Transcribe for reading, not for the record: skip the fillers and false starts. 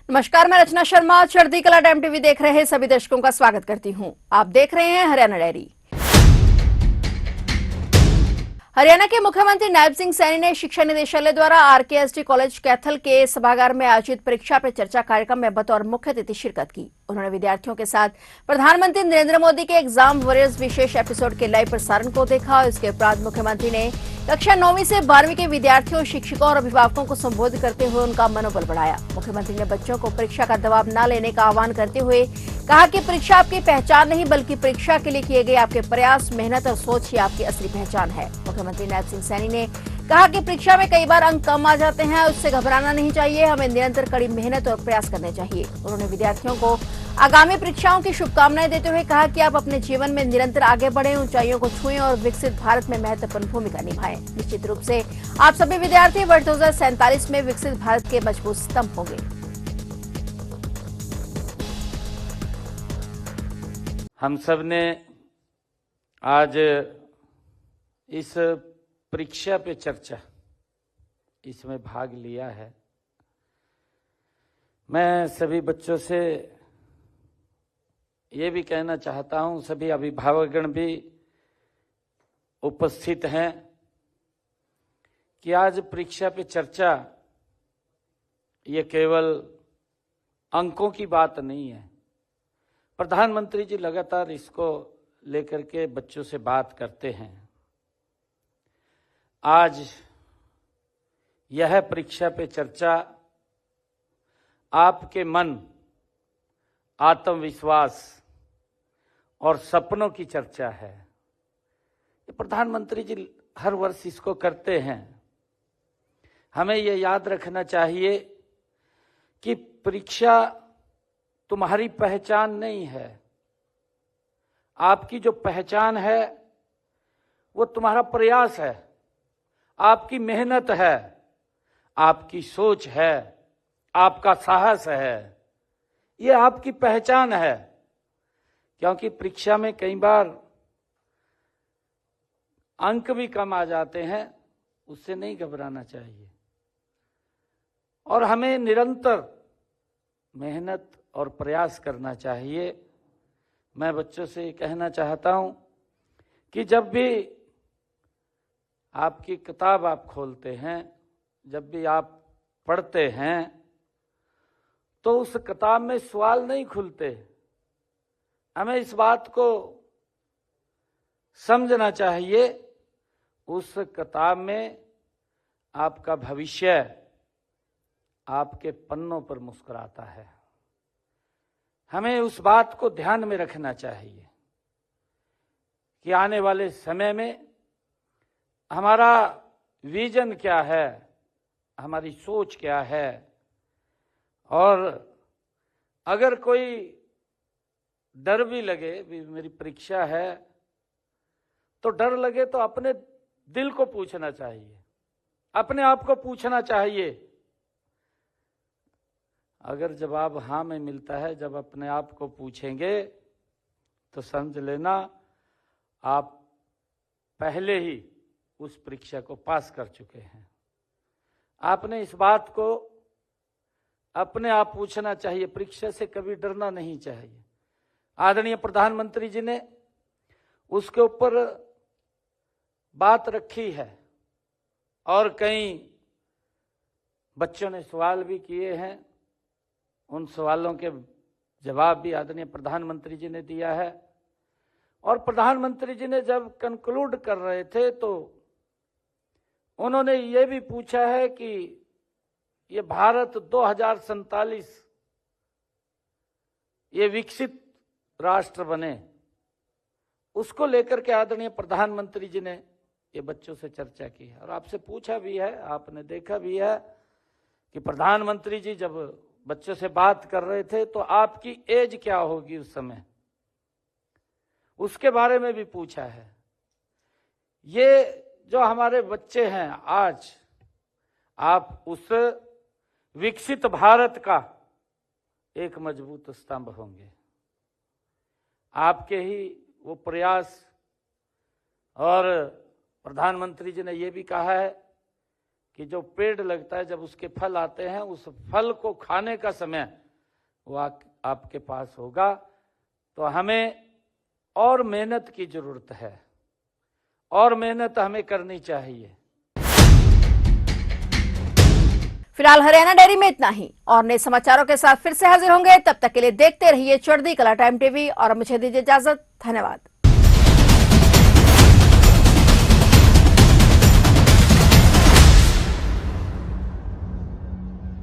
नमस्कार, मैं रचना शर्मा चढ़ती कला टाइम टीवी देख रहे सभी दर्शकों का स्वागत करती हूं। आप देख रहे हैं हरियाणा डायरी। हरियाणा के मुख्यमंत्री नायब सिंह सैनी ने शिक्षा निदेशालय द्वारा आरकेएसडी कॉलेज कैथल के सभागार में आयोजित परीक्षा पे चर्चा कार्यक्रम में बतौर मुख्य अतिथि शिरकत की। उन्होंने विद्यार्थियों के साथ प्रधानमंत्री नरेंद्र मोदी के एग्जाम वॉरियर्स विशेष एपिसोड के लाइव प्रसारण को देखा। इसके उपरांत मुख्यमंत्री ने कक्षा 9वीं से 12वीं के विद्यार्थियों, शिक्षकों और अभिभावकों को संबोधित करते हुए उनका मनोबल बढ़ाया। मुख्यमंत्री ने बच्चों को परीक्षा का दबाव न लेने का आह्वान करते हुए कहा कि परीक्षा आपकी पहचान नहीं बल्कि परीक्षा के लिए किए गए आपके प्रयास, मेहनत और सोच ही आपकी असली पहचान है। मुख्यमंत्री नायब सिंह सैनी ने कहा कि परीक्षा में कई बार अंक कम आ जाते हैं, उससे घबराना नहीं चाहिए, हमें निरंतर कड़ी मेहनत और प्रयास करने चाहिए। उन्होंने विद्यार्थियों को आगामी परीक्षाओं की शुभकामनाएं देते हुए कहा कि आप अपने जीवन में निरंतर आगे बढ़ें, ऊंचाइयों को छुएं और विकसित भारत में महत्वपूर्ण भूमिका निभाएं। निश्चित रूप से आप सभी विद्यार्थी वर्ष 2047 में विकसित भारत के मजबूत स्तंभ होंगे। हम सब ने आज इस परीक्षा पे चर्चा इसमें भाग लिया है। मैं सभी बच्चों से ये भी कहना चाहता हूं, सभी अभिभावकगण भी उपस्थित हैं, कि आज परीक्षा पे चर्चा ये केवल अंकों की बात नहीं है। प्रधानमंत्री जी लगातार इसको लेकर के बच्चों से बात करते हैं। आज यह परीक्षा पे चर्चा आपके मन, आत्मविश्वास और सपनों की चर्चा है। ये प्रधानमंत्री जी हर वर्ष इसको करते हैं। हमें ये याद रखना चाहिए कि परीक्षा तुम्हारी पहचान नहीं है। आपकी जो पहचान है वो तुम्हारा प्रयास है, आपकी मेहनत है, आपकी सोच है, आपका साहस है। ये आपकी पहचान है। क्योंकि परीक्षा में कई बार अंक भी कम आ जाते हैं, उससे नहीं घबराना चाहिए और हमें निरंतर मेहनत और प्रयास करना चाहिए। मैं बच्चों से कहना चाहता हूं कि जब भी आपकी किताब आप खोलते हैं, जब भी आप पढ़ते हैं, तो उस किताब में सवाल नहीं खुलते। हमें इस बात को समझना चाहिए। उस किताब में आपका भविष्य आपके पन्नों पर मुस्कुराता है। हमें उस बात को ध्यान में रखना चाहिए कि आने वाले समय में हमारा विजन क्या है, हमारी सोच क्या है। और अगर कोई डर भी लगे, भी मेरी परीक्षा है, तो डर लगे तो अपने दिल को पूछना चाहिए, अपने आप को पूछना चाहिए। अगर जवाब हाँ में मिलता है, जब अपने आप को पूछेंगे तो समझ लेना आप पहले ही उस परीक्षा को पास कर चुके हैं। आपने इस बात को अपने आप पूछना चाहिए। परीक्षा से कभी डरना नहीं चाहिए। आदरणीय प्रधानमंत्री जी ने उसके ऊपर बात रखी है और कई बच्चों ने सवाल भी किए हैं। उन सवालों के जवाब भी आदरणीय प्रधानमंत्री जी ने दिया है। और प्रधानमंत्री जी ने जब कंक्लूड कर रहे थे तो उन्होंने ये भी पूछा है कि ये भारत 2047 ये विकसित राष्ट्र बने, उसको लेकर के आदरणीय प्रधानमंत्री जी ने ये बच्चों से चर्चा की है। और आपसे पूछा भी है, आपने देखा भी है कि प्रधानमंत्री जी जब बच्चों से बात कर रहे थे तो आपकी एज क्या होगी उस समय, उसके बारे में भी पूछा है। ये जो हमारे बच्चे हैं आज, आप उस विकसित भारत का एक मजबूत स्तंभ होंगे। आपके ही वो प्रयास। और प्रधानमंत्री जी ने ये भी कहा है कि जो पेड़ लगता है जब उसके फल आते हैं, उस फल को खाने का समय वो आपके पास होगा। तो हमें और मेहनत की जरूरत है, और मेहनत हमें करनी चाहिए। फिलहाल हरियाणा डेयरी में इतना ही, और नए समाचारों के साथ फिर से हाजिर होंगे। तब तक के लिए देखते रहिए चढ़ती कला टाइम टीवी और मुझे दीजिए इजाजत। धन्यवाद।